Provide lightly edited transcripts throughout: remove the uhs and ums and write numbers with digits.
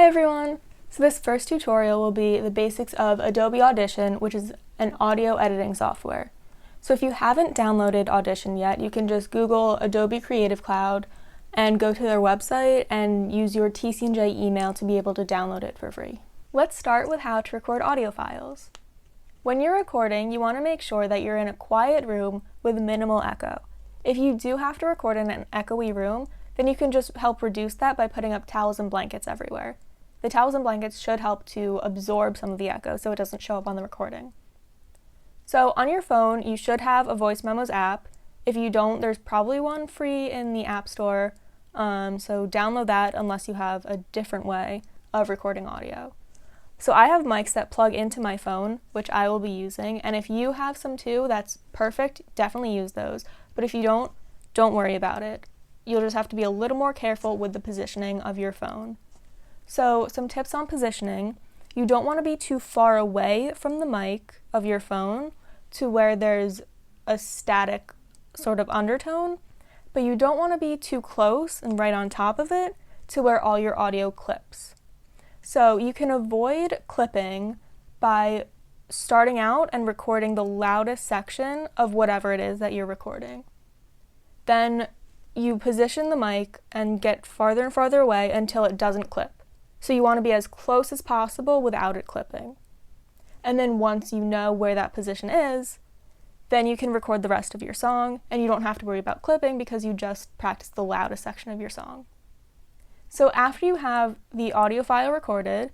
Hi everyone! So this first tutorial will be the basics of Adobe Audition, which is an audio editing software. So if you haven't downloaded Audition yet, you can just Google Adobe Creative Cloud and go to their website and use your TC&J email to be able to download it for free. Let's start with how to record audio files. When you're recording, you want to make sure that you're in a quiet room with minimal echo. If you do have to record in an echoey room, then you can just help reduce that by putting up towels and blankets everywhere. The towels and blankets should help to absorb some of the echo so it doesn't show up on the recording. So on your phone, you should have a Voice Memos app. If you don't, there's probably one free in the App Store, so download that unless you have a different way of recording audio. So I have mics that plug into my phone, which I will be using, and if you have some too, that's perfect, definitely use those. But if you don't worry about it. You'll just have to be a little more careful with the positioning of your phone. So some tips on positioning: you don't want to be too far away from the mic of your phone to where there's a static sort of undertone, but you don't want to be too close and right on top of it to where all your audio clips. So you can avoid clipping by starting out and recording the loudest section of whatever it is that you're recording. Then you position the mic and get farther and farther away until it doesn't clip. So you want to be as close as possible without it clipping. And then once you know where that position is, then you can record the rest of your song, and you don't have to worry about clipping because you just practiced the loudest section of your song. So after you have the audio file recorded,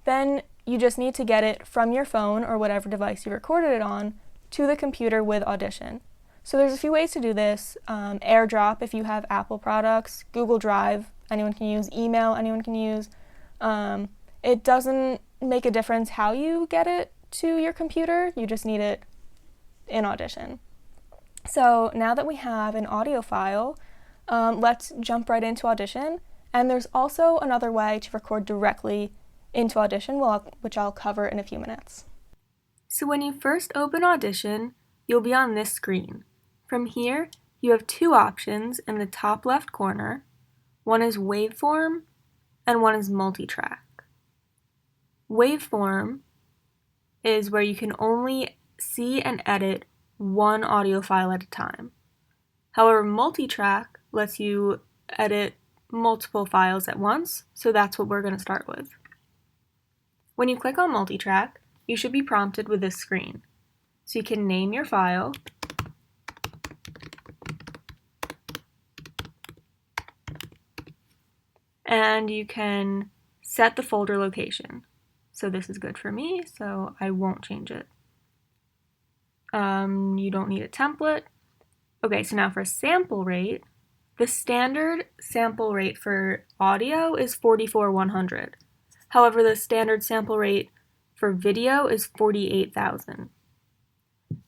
then you just need to get it from your phone or whatever device you recorded it on to the computer with Audition. So there's a few ways to do this. AirDrop if you have Apple products, Google Drive, anyone can use, email, anyone can use. It doesn't make a difference how you get it to your computer, you just need it in Audition. So now that we have an audio file, let's jump right into Audition. And there's also another way to record directly into Audition, which I'll cover in a few minutes. So when you first open Audition, you'll be on this screen. From here, you have two options in the top left corner. One is Waveform, and one is Multitrack. Waveform is where you can only see and edit one audio file at a time. However, Multitrack lets you edit multiple files at once, so that's what we're going to start with. When you click on Multitrack, you should be prompted with this screen. So you can name your file, and you can set the folder location. So this is good for me, so I won't change it. You don't need a template. Okay, so now for sample rate, the standard sample rate for audio is 44,100. However, the standard sample rate for video is 48,000.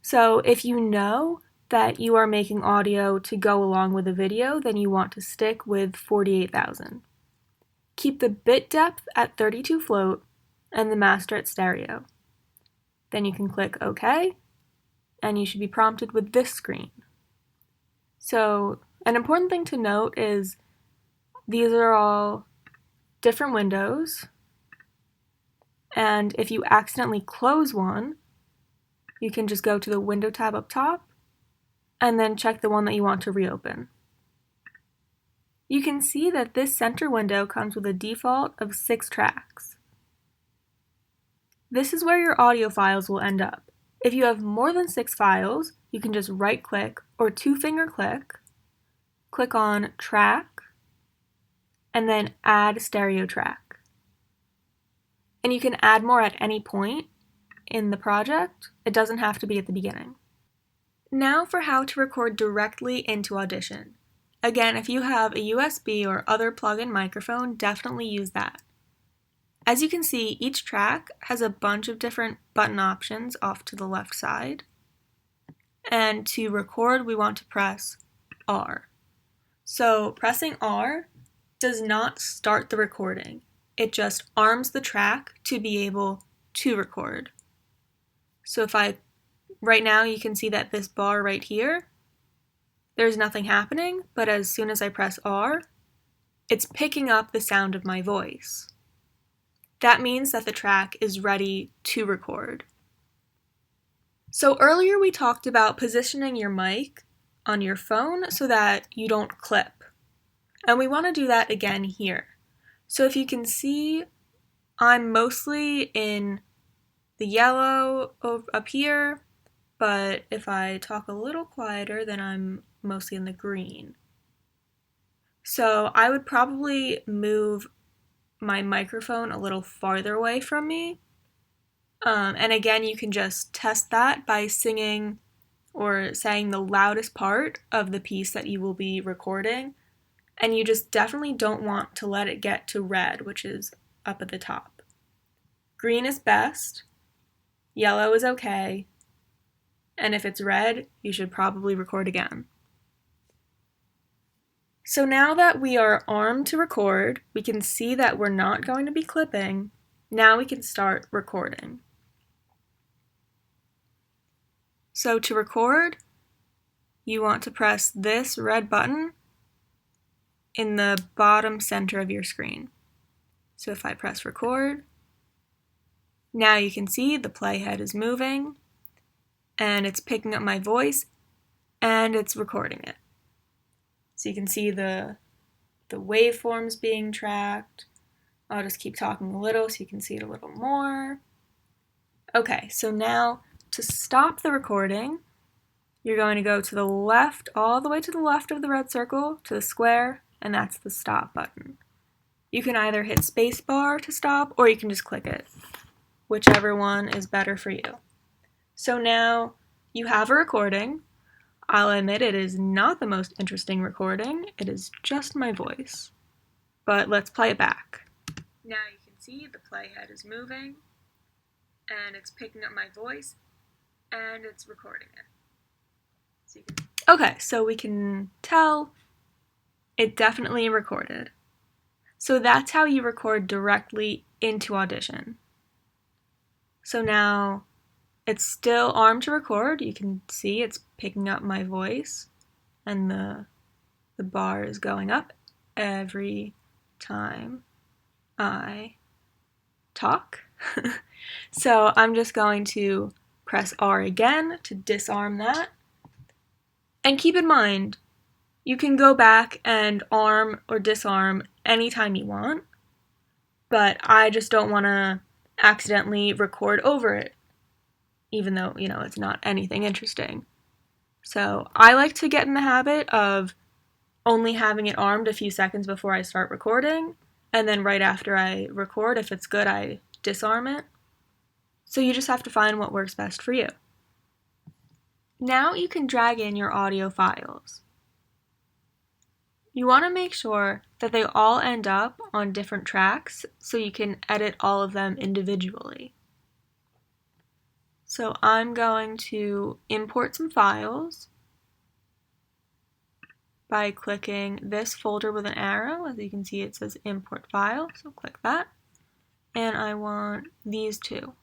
So if you know that you are making audio to go along with a video, then you want to stick with 48,000. Keep the bit depth at 32 float and the master at stereo. Then you can click OK, and you should be prompted with this screen. So an important thing to note is these are all different windows, and if you accidentally close one, you can just go to the Window tab up top and then check the one that you want to reopen. You can see that this center window comes with a default of 6 tracks. This is where your audio files will end up. If you have more than 6 files, you can just right-click or two-finger click on Track, and then Add Stereo Track. And you can add more at any point in the project. It doesn't have to be at the beginning. Now for how to record directly into Audition. Again, if you have a USB or other plug-in microphone, definitely use that. As you can see, each track has a bunch of different button options off to the left side. And to record, we want to press R. So pressing R does not start the recording. It just arms the track to be able to record. So right now you can see that this bar right here, there's nothing happening, but as soon as I press R, it's picking up the sound of my voice. that means that the track is ready to record. So earlier we talked about positioning your mic on your phone so that you don't clip. And we want to do that again here. So if you can see, I'm mostly in the yellow up here, but if I talk a little quieter, then I'm mostly in the green. So I would probably move my microphone a little farther away from me. And again, you can just test that by singing or saying the loudest part of the piece that you will be recording. And you just definitely don't want to let it get to red, which is up at the top. Green is best, yellow is okay, and if it's red, you should probably record again. So now that we are armed to record, we can see that we're not going to be clipping. Now we can start recording. So to record, you want to press this red button in the bottom center of your screen. So if I press record, now you can see the playhead is moving and it's picking up my voice and it's recording it. So you can see the waveforms being tracked. I'll just keep talking a little so you can see it a little more. Okay, so now to stop the recording, you're going to go to the left, all the way to the left of the red circle, to the square, and that's the stop button. You can either hit spacebar to stop, or you can just click it, whichever one is better for you. So now you have a recording. I'll admit it is not the most interesting recording, it is just my voice. But let's play it back. Now you can see the playhead is moving, and it's picking up my voice, and it's recording it. Okay, so we can tell it definitely recorded. So that's how you record directly into Audition. So now it's still armed to record. You can see it's picking up my voice, and the bar is going up every time I talk. So I'm just going to press R again to disarm that. And keep in mind, you can go back and arm or disarm anytime you want, but I just don't want to accidentally record over it, even though, it's not anything interesting. So I like to get in the habit of only having it armed a few seconds before I start recording, and then right after I record, if it's good, I disarm it. So you just have to find what works best for you. Now you can drag in your audio files. You want to make sure that they all end up on different tracks so you can edit all of them individually. So I'm going to import some files by clicking this folder with an arrow. As you can see, it says import file, so click that. And I want these two.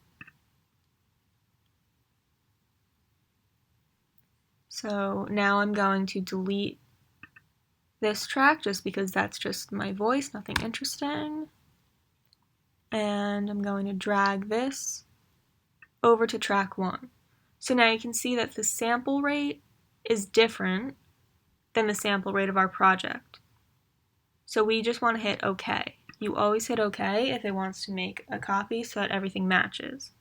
So now I'm going to delete this track just because that's just my voice, nothing interesting. And I'm going to drag this over to track 1. So now you can see that the sample rate is different than the sample rate of our project. So we just want to hit OK. You always hit OK if it wants to make a copy so that everything matches.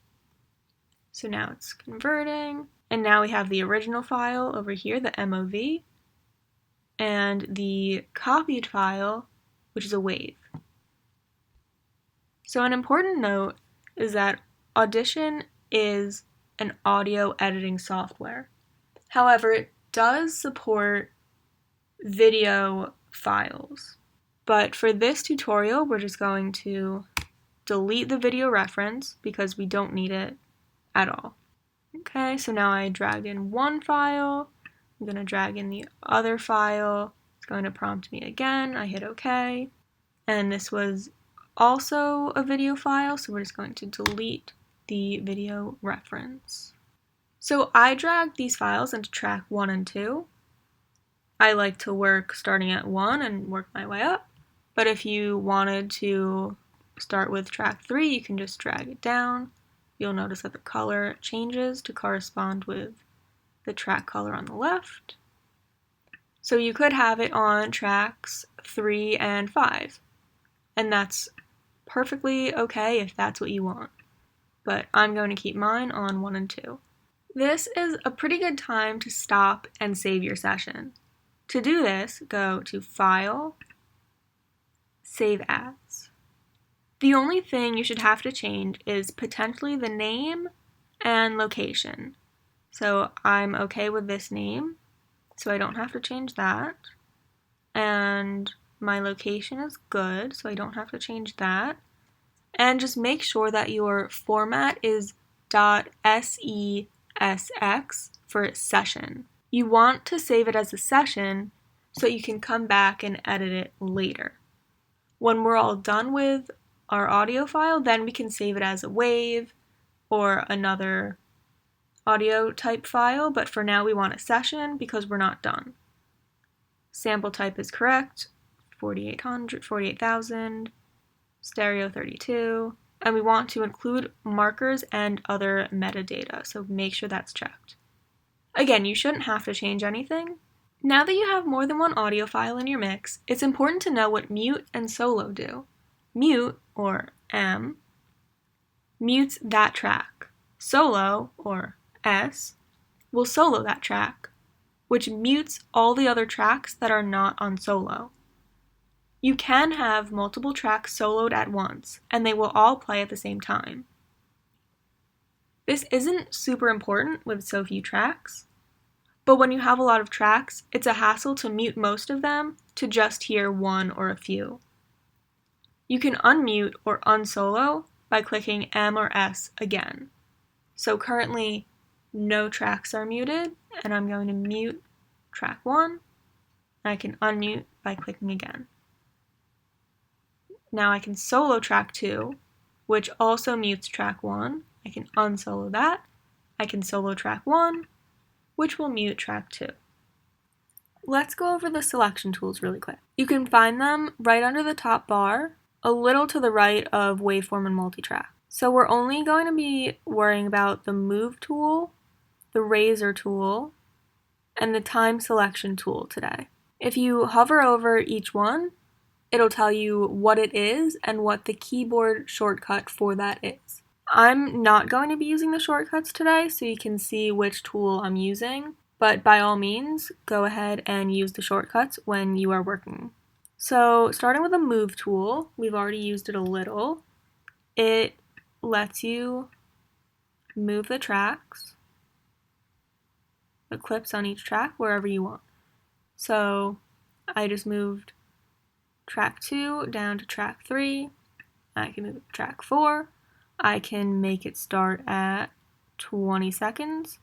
So now it's converting, and now we have the original file over here, the MOV, and the copied file, which is a wave. So an important note is that Audition is an audio editing software. However, it does support video files. But for this tutorial, we're just going to delete the video reference because we don't need it at all. Okay, so now I dragged in one file. I'm going to drag in the other file. It's going to prompt me again. I hit OK. And this was also a video file, so we're just going to delete the video reference. So I dragged these files into track 1 and 2. I like to work starting at 1 and work my way up. But if you wanted to start with track 3, you can just drag it down. You'll notice that the color changes to correspond with the track color on the left. So you could have it on tracks 3 and 5, and that's perfectly okay if that's what you want. But I'm going to keep mine on 1 and 2. This is a pretty good time to stop and save your session. To do this, go to File, Save As. The only thing you should have to change is potentially the name and location. So I'm okay with this name, so I don't have to change that. And my location is good, so I don't have to change that. And just make sure that your format is .sesx for session. You want to save it as a session so you can come back and edit it later. When we're all done with our audio file, then we can save it as a wave or another audio type file, but for now we want a session because we're not done. Sample type is correct, 48,000, stereo 32, and we want to include markers and other metadata, so make sure that's checked. Again, you shouldn't have to change anything. Now that you have more than one audio file in your mix, it's important to know what mute and solo do. Mute, or M, mutes that track. Solo, or S, will solo that track, which mutes all the other tracks that are not on solo. You can have multiple tracks soloed at once, and they will all play at the same time. This isn't super important with so few tracks, but when you have a lot of tracks, it's a hassle to mute most of them to just hear one or a few. You can unmute or unsolo by clicking M or S again. So currently, no tracks are muted, and I'm going to mute track 1, and I can unmute by clicking again. Now I can solo track 2, which also mutes track 1. I can unsolo that. I can solo track 1, which will mute track 2. Let's go over the selection tools really quick. You can find them right under the top bar, a little to the right of Waveform and Multitrack. So we're only going to be worrying about the Move tool, the Razor tool, and the Time Selection tool today. If you hover over each one, it'll tell you what it is and what the keyboard shortcut for that is. I'm not going to be using the shortcuts today, so you can see which tool I'm using, but by all means, go ahead and use the shortcuts when you are working. So starting with the Move tool, we've already used it a little. It lets you move the tracks, the clips on each track, wherever you want. So I just moved track 2 down to track 3. I can move track 4. I can make it start at 20 seconds.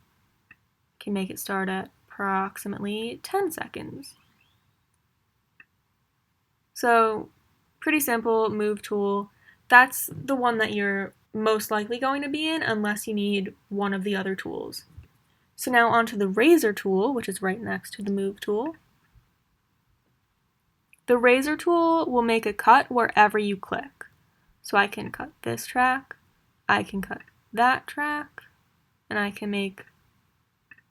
I can make it start at approximately 10 seconds. So pretty simple Move tool. That's the one that you're most likely going to be in unless you need one of the other tools. So now onto the Razor tool, which is right next to the Move tool. The Razor tool will make a cut wherever you click. So I can cut this track, I can cut that track, and I can make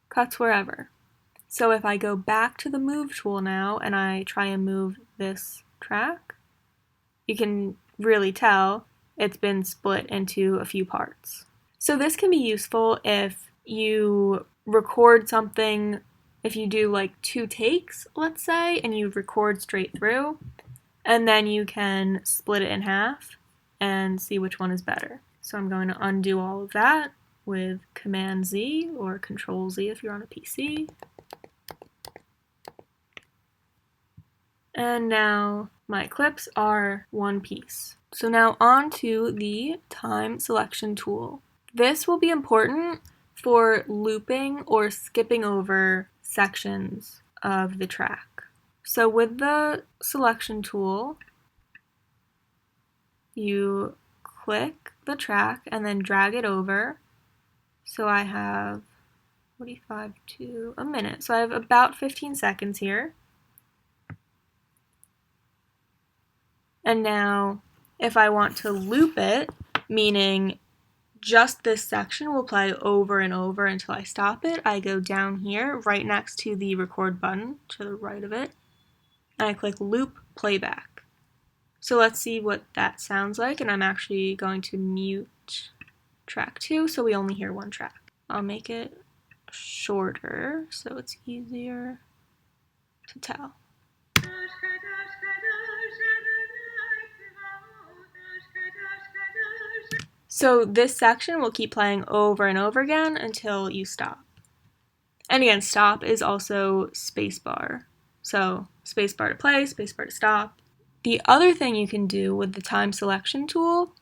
cuts wherever. So if I go back to the Move tool now and I try and move this track, you can really tell it's been split into a few parts. So this can be useful if you record something, if you do like 2 takes, let's say, and you record straight through, and then you can split it in half and see which one is better. So I'm going to undo all of that with Command Z or Control Z if you're on a PC. And now my clips are one piece. So now on to the Time Selection tool. This will be important for looping or skipping over sections of the track. So with the Selection tool, you click the track and then drag it over. So I have 45 to a minute. So I have about 15 seconds here. And now if I want to loop it, meaning just this section will play over and over until I stop it, I go down here right next to the record button to the right of it, and I click loop playback. So let's see what that sounds like, and I'm actually going to mute track 2 so we only hear one track. I'll make it shorter so it's easier to tell. So this section will keep playing over and over again until you stop. And again, stop is also spacebar. So spacebar to play, spacebar to stop. The other thing you can do with the time selection tool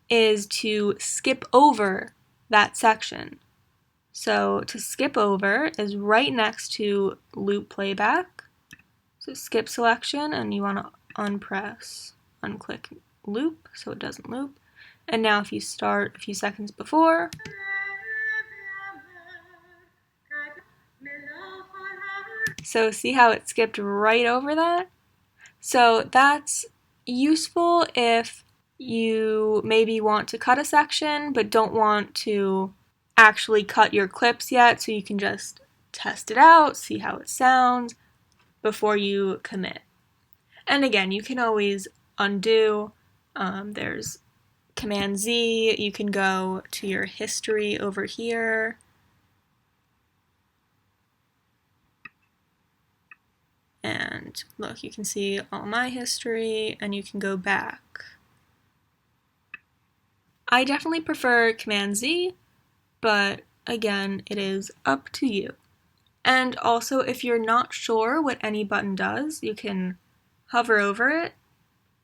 is to skip over that section. So to skip over is right next to loop playback. So skip selection, and you want to unclick loop so it doesn't loop. And now if you start a few seconds before, so see how it skipped right over that? So that's useful if you maybe want to cut a section but don't want to actually cut your clips yet, so you can just test it out, see how it sounds before you commit. And again, you can always undo. There's Command Z, you can go to your history over here. And look, you can see all my history, and you can go back. I definitely prefer Command Z, but again, it is up to you. And also, if you're not sure what any button does, you can hover over it,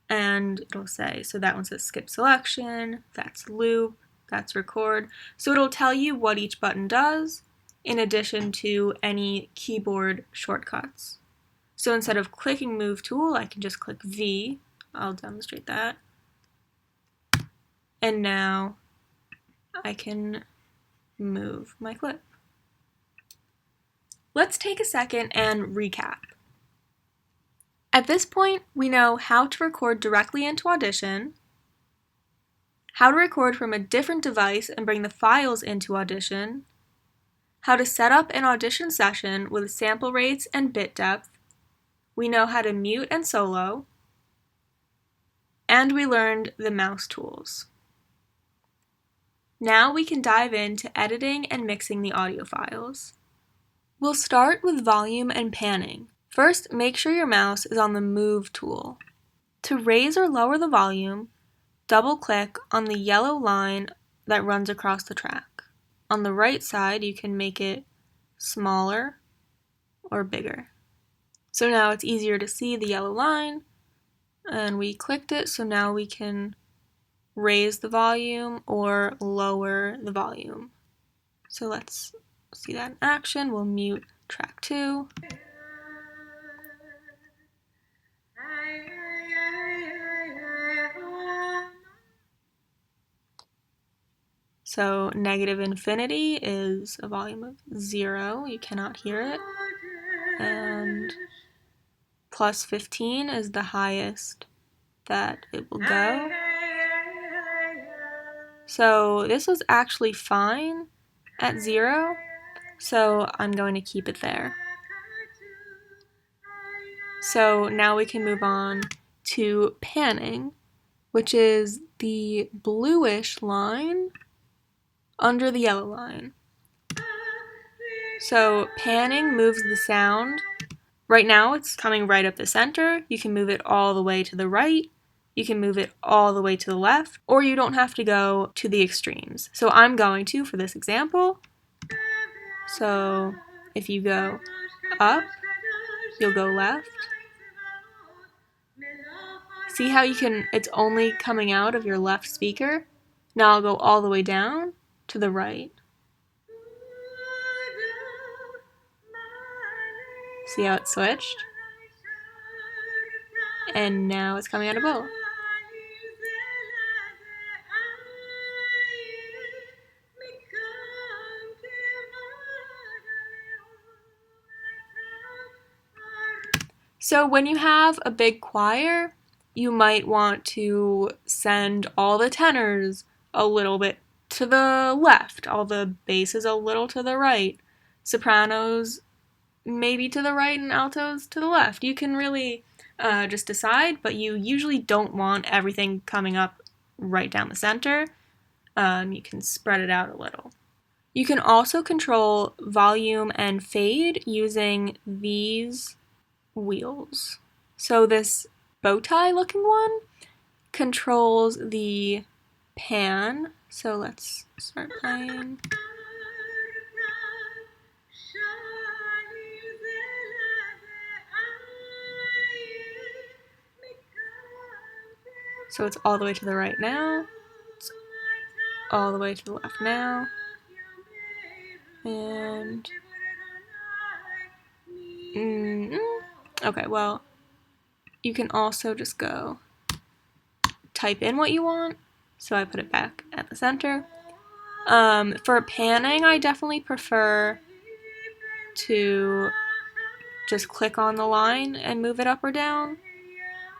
and it'll say, so that one says skip selection, that's loop, that's record. So it'll tell you what each button does, in addition to any keyboard shortcuts. So instead of clicking move tool, I can just click V. I'll demonstrate that. And now I can move my clip. Let's take a second and recap. At this point, we know how to record directly into Audition, how to record from a different device and bring the files into Audition, how to set up an audition session with sample rates and bit depth. We know how to mute and solo, and we learned the mouse tools. Now we can dive into editing and mixing the audio files. We'll start with volume and panning. First, make sure your mouse is on the Move tool. To raise or lower the volume, double-click on the yellow line that runs across the track. On the right side, you can make it smaller or bigger. So now it's easier to see the yellow line, and we clicked it, so now we can raise the volume or lower the volume. So let's see that in action. We'll mute track 2. So negative infinity is a volume of 0, you cannot hear it. And plus 15 is the highest that it will go. So this was actually fine at 0, so I'm going to keep it there. So now we can move on to panning, which is the bluish line under the yellow line. So panning moves the sound. Right now it's coming right up the center. You can move it all the way to the right. You can move it all the way to the left, or you don't have to go to the extremes. So I'm going to for this example. So if you go up, you'll go left. See how it's only coming out of your left speaker? Now I'll go all the way down to the right. See how it switched? And now it's coming out of both. So when you have a big choir, you might want to send all the tenors a little bit to the left, all the basses a little to the right, sopranos maybe to the right, and altos to the left. You can really just decide, but you usually don't want everything coming up right down the center. You can spread it out a little. You can also control volume and fade using these wheels. So this bow tie looking one controls the pan. So let's start playing. So it's all the way to the right now. It's all the way to the left now. And okay, well, you can also just go type in what you want. So I put it back at the center. For panning, I definitely prefer to just click on the line and move it up or down.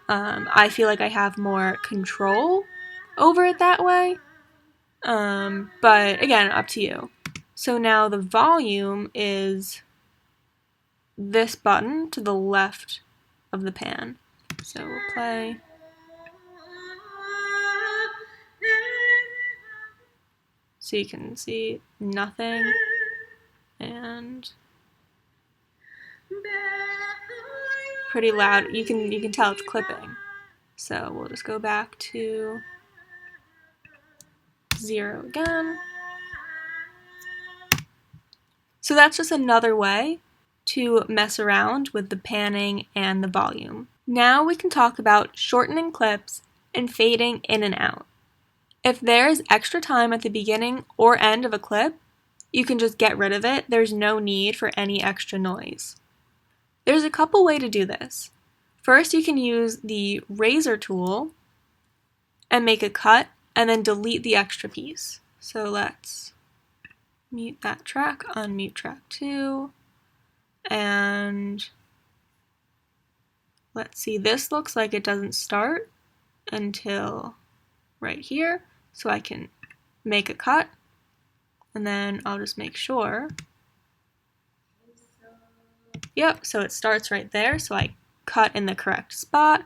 I feel like I have more control over it that way. But again, up to you. So now the volume is this button to the left of the pan. So we'll play. So you can see nothing and pretty loud. You can tell it's clipping. So we'll just go back to 0 again. So that's just another way to mess around with the panning and the volume. Now we can talk about shortening clips and fading in and out. If there's extra time at the beginning or end of a clip, you can just get rid of it. There's no need for any extra noise. There's a couple ways to do this. First, you can use the razor tool and make a cut and then delete the extra piece. So let's mute that track, unmute track 2, and let's see, this looks like it doesn't start until right here, so I can make a cut, and then I'll just make sure. Yep, so it starts right there, so I cut in the correct spot,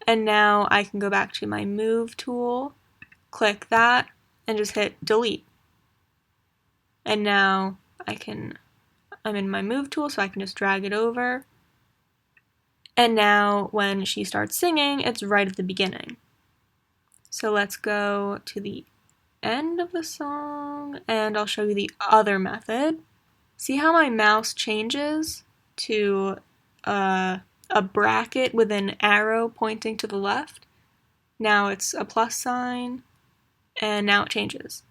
and now I can go back to my move tool, click that, and just hit delete. And now I'm in my move tool, so I can just drag it over. And now when she starts singing, it's right at the beginning. So let's go to the end of the song, and I'll show you the other method. See how my mouse changes to a bracket with an arrow pointing to the left? Now it's a plus sign, and now it changes.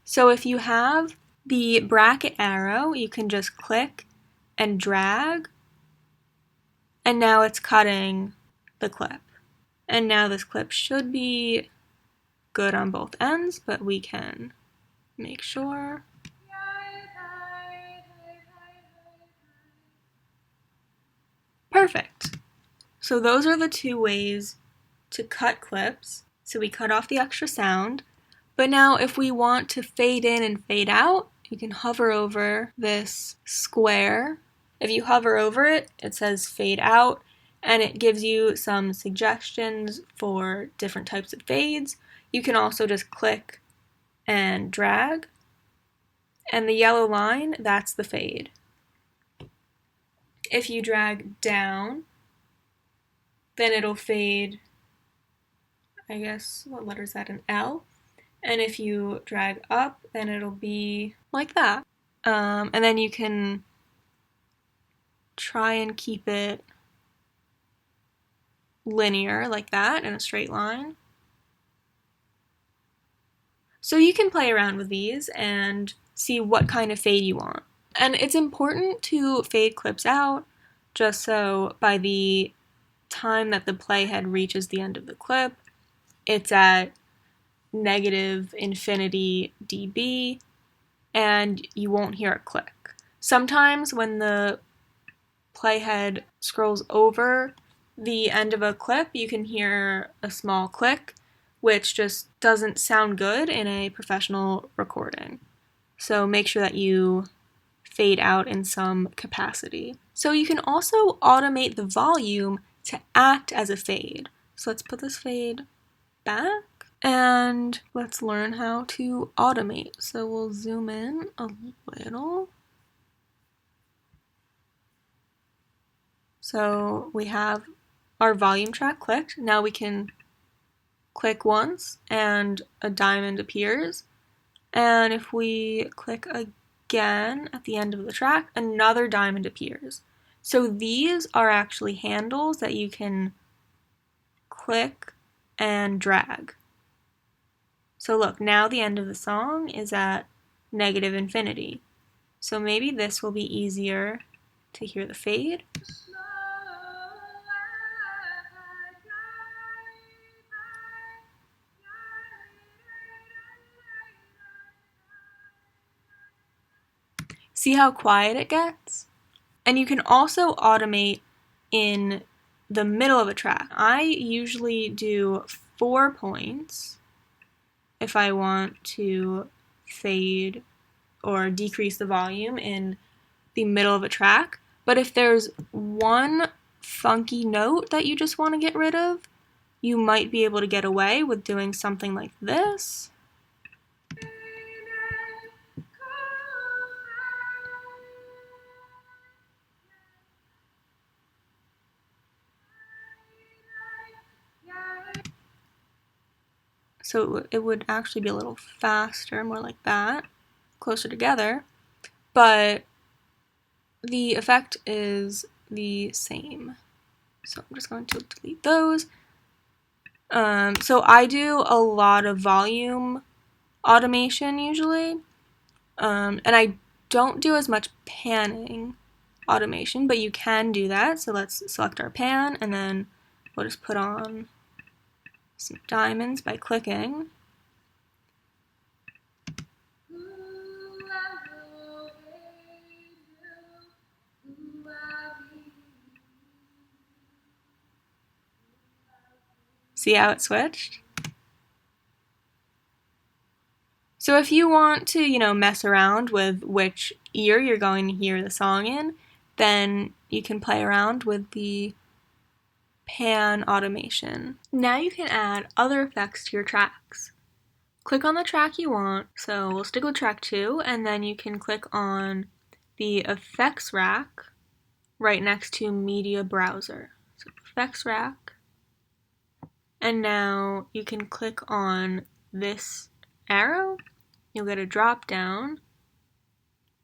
So if you have the bracket arrow, you can just click and drag, and now it's cutting the clip. And now this clip should be good on both ends, but we can make sure. Perfect. So those are the two ways to cut clips. So we cut off the extra sound, but now if we want to fade in and fade out, you can hover over this square. If you hover over it, it says fade out, and it gives you some suggestions for different types of fades. You can also just click and drag, and the yellow line, that's the fade. If you drag down, then it'll fade, I guess, what letter is that, an L? And if you drag up, then it'll be like that. And then you can try and keep it linear like that in a straight line. So you can play around with these and see what kind of fade you want. And it's important to fade clips out just so by the time that the playhead reaches the end of the clip, it's at -infinity dB and you won't hear a click. Sometimes when the playhead scrolls over the end of a clip, you can hear a small click, which just doesn't sound good in a professional recording. So make sure that you fade out in some capacity. So you can also automate the volume to act as a fade. So let's put this fade back and let's learn how to automate. So we'll zoom in a little. So we have our volume track clicked. Now we can click once and a diamond appears. And if we click again at the end of the track, another diamond appears. So these are actually handles that you can click and drag. So look, now the end of the song is at negative infinity. So maybe this will be easier to hear the fade. See how quiet it gets? And you can also automate in the middle of a track. I usually do 4 points if I want to fade or decrease the volume in the middle of a track. But if there's one funky note that you just want to get rid of, you might be able to get away with doing something like this. So it would actually be a little faster, more like that, closer together, but the effect is the same. So I'm just going to delete those. So I do a lot of volume automation usually, and I don't do as much panning automation, but you can do that. So let's select our pan, and then we'll just put on some diamonds by clicking. See how it switched? So if you want to, mess around with which ear you're going to hear the song in, then you can play around with the pan automation. Now you can add other effects to your tracks. Click on the track you want, so we'll stick with track 2, and then you can click on the effects rack right next to media browser. So effects rack, and now you can click on this arrow, you'll get a drop down,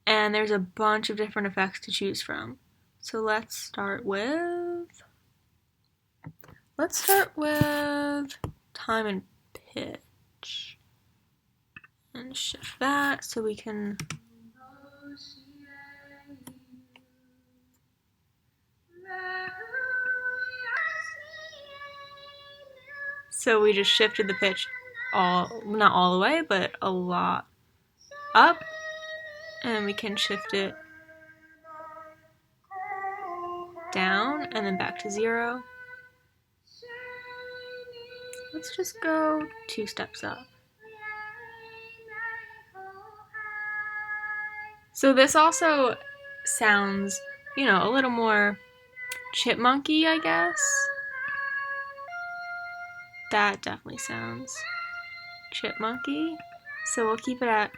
and there's a bunch of different effects to choose from. So let's start with time and pitch. And shift that so we can we just shifted the pitch not all the way, but a lot up, and we can shift it down and then back to 0. Let's just go 2 steps up. So this also sounds, a little more chipmunky, I guess. That definitely sounds chipmunky. So we'll keep it at,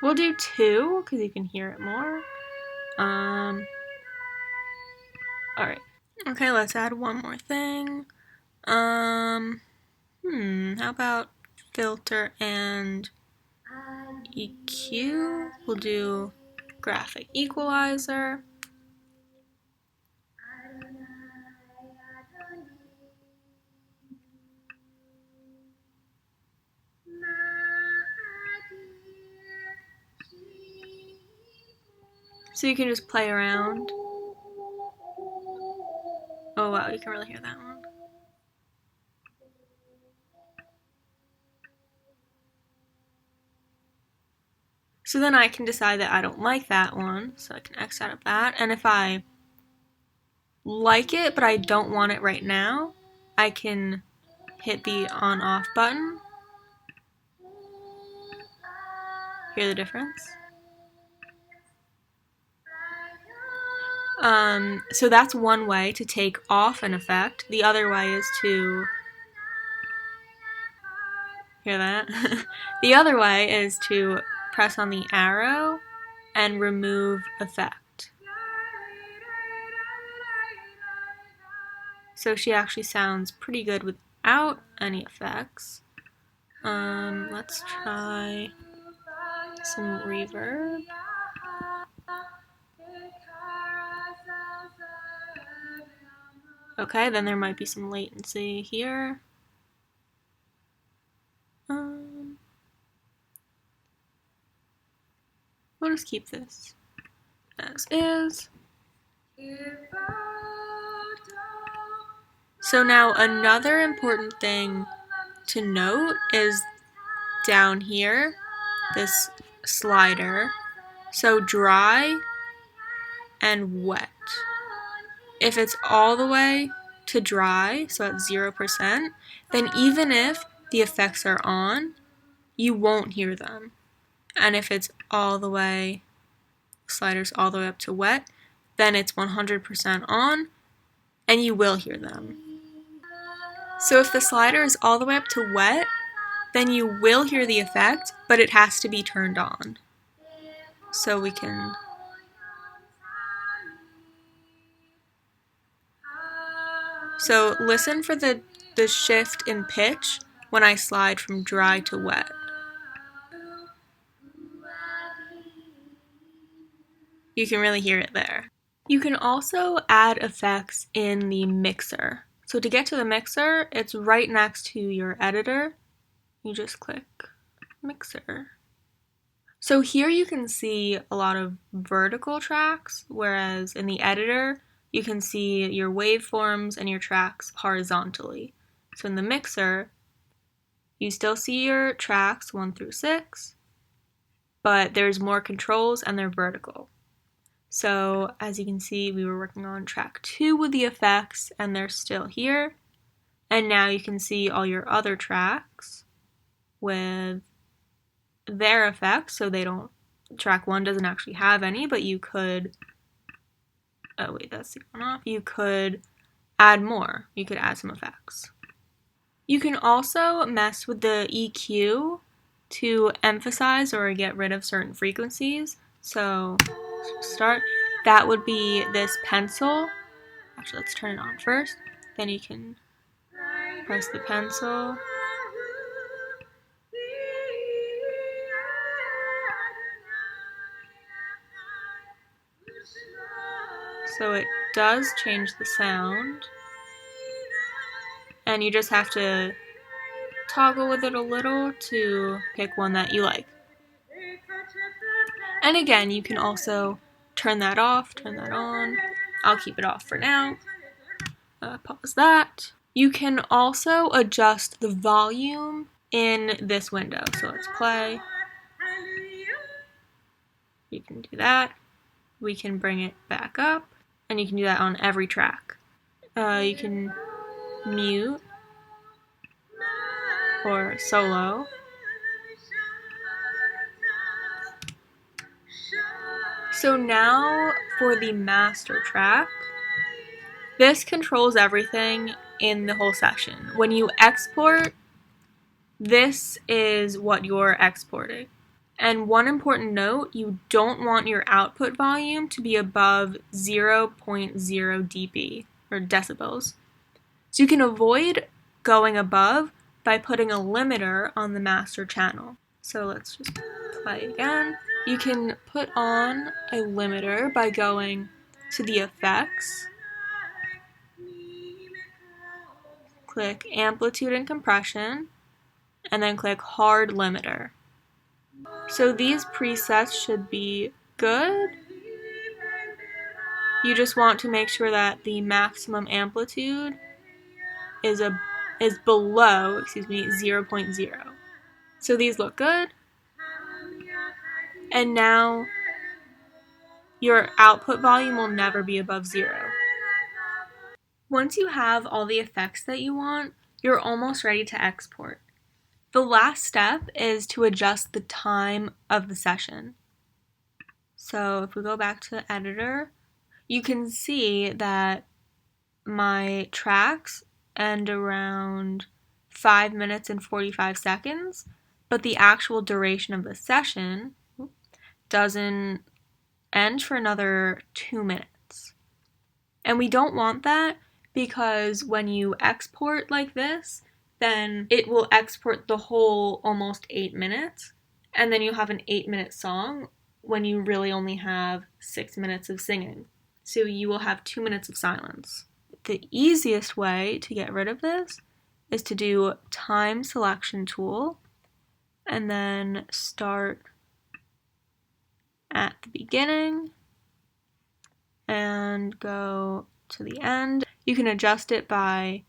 we'll do 2, because you can hear it more. Alright. Okay, let's add one more thing. How about filter and EQ? We'll do graphic equalizer. So you can just play around. Oh wow, you can really hear that one. So then I can decide that I don't like that one, so I can X out of that. And if I like it, but I don't want it right now, I can hit the on-off button. Hear the difference? So that's one way to take off an effect. The other way is to... Hear that? The other way is to press on the arrow and remove effect. So she actually sounds pretty good without any effects. Let's try some reverb. Okay, then there might be some latency here. We'll just keep this as is. So now another important thing to note is down here, this slider. So dry and wet. If it's all the way to dry, so at 0%, then even if the effects are on, you won't hear them. And if it's all the way, sliders all the way up to wet, then it's 100% on, and you will hear them. So if the slider is all the way up to wet, then you will hear the effect, but it has to be turned on. So we can... So listen for the shift in pitch when I slide from dry to wet. You can really hear it there. You can also add effects in the mixer. So to get to the mixer, it's right next to your editor. You just click mixer. So here you can see a lot of vertical tracks, whereas in the editor, you can see your waveforms and your tracks horizontally. So in the mixer, you still see your tracks 1 through 6, but there's more controls and they're vertical. So as you can see, we were working on track 2 with the effects and they're still here. And now you can see all your other tracks with their effects, so they don't, track 1 doesn't actually have any, but you could, oh wait, that's the on off, you could add more, you could add some effects. You can also mess with the EQ to emphasize or get rid of certain frequencies. So start, that would be this pencil. Actually, let's turn it on first. Then you can press the pencil. So it does change the sound. And you just have to toggle with it a little to pick one that you like. And again, you can also turn that off, turn that on. I'll keep it off for now. Pause that. You can also adjust the volume in this window. So let's play. You can do that. We can bring it back up, and you can do that on every track. You can mute or solo. So now for the master track, this controls everything in the whole session. When you export, this is what you're exporting. And one important note, you don't want your output volume to be above 0.0 dB, or decibels. So you can avoid going above by putting a limiter on the master channel. So let's just play again. You can put on a limiter by going to the effects, click amplitude and compression, and then click hard limiter. So these presets should be good. You just want to make sure that the maximum amplitude is below, 0.0. So these look good. And now your output volume will never be above 0. Once you have all the effects that you want, you're almost ready to export. The last step is to adjust the time of the session. So if we go back to the editor, you can see that my tracks end around 5 minutes and 45 seconds, but the actual duration of the session doesn't end for another 2 minutes. And we don't want that because when you export like this, then it will export the whole almost 8 minutes, and then you'll have an 8-minute song when you really only have 6 minutes of singing. So you will have 2 minutes of silence. The easiest way to get rid of this is to do time selection tool and then start at the beginning and go to the end. You can adjust it by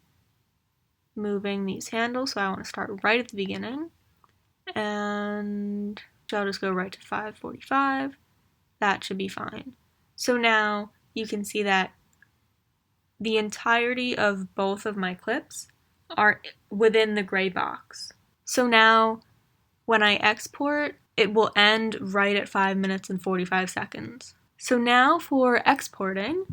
moving these handles. So I want to start right at the beginning, and so I'll just go right to 5:45. That should be fine. So now you can see that the entirety of both of my clips are within the gray box. So now when I export, it will end right at 5 minutes and 45 seconds. So now for exporting,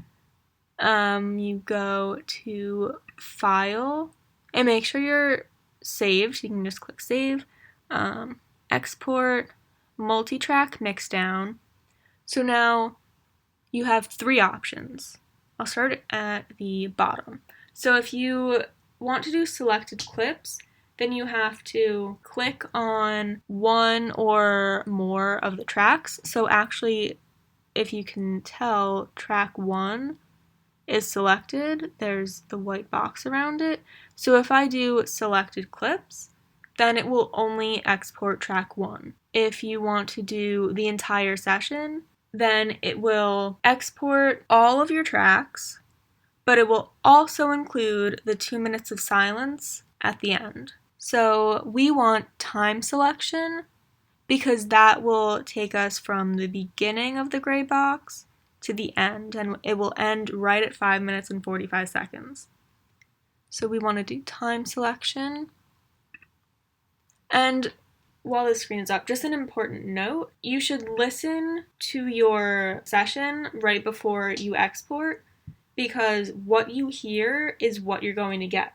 you go to File and make sure you're saved. You can just click Save, Export, Multitrack, Mixdown. So now you have 3 options. I'll start at the bottom. So if you want to do selected clips, then you have to click on one or more of the tracks. So actually, if you can tell, track 1 is selected. There's the white box around it. So if I do selected clips, then it will only export track 1. If you want to do the entire session, then it will export all of your tracks, but it will also include the 2 minutes of silence at the end. So we want time selection because that will take us from the beginning of the gray box to the end, and it will end right at 5 minutes and 45 seconds. So we want to do time selection. And while the screen is up, just an important note, you should listen to your session right before you export, because what you hear is what you're going to get.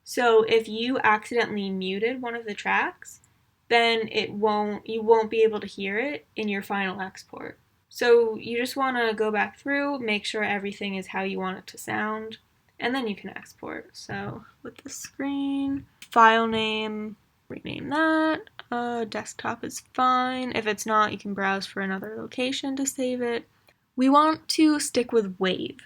So if you accidentally muted one of the tracks, then you won't be able to hear it in your final export. So you just want to go back through, make sure everything is how you want it to sound, and then you can export. So with the screen, file name, rename that. Desktop is fine. If it's not, you can browse for another location to save it. We want to stick with WAV.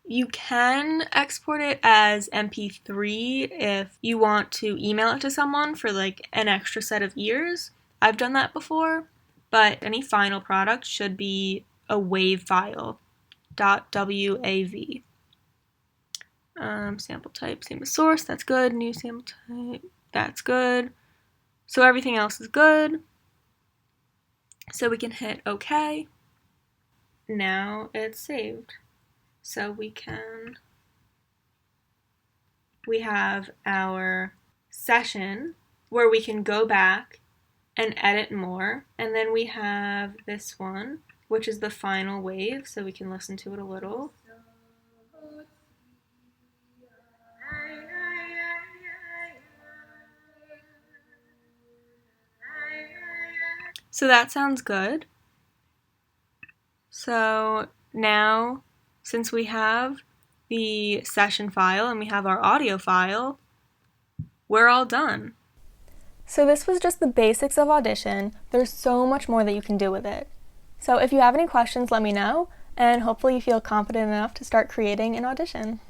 You can export it as MP3 if you want to email it to someone for like an extra set of ears. I've done that before, but any final product should be a WAV file, .wav. Sample type, same as source, that's good. New sample type, that's good. So everything else is good. So we can hit OK. Now it's saved. So we have our session where we can go back and edit more. And then we have this one, which is the final wave, so we can listen to it a little. So that sounds good. So now, since we have the session file and we have our audio file, we're all done. So this was just the basics of Audition. There's so much more that you can do with it. So if you have any questions, let me know, and hopefully you feel confident enough to start creating in Audition.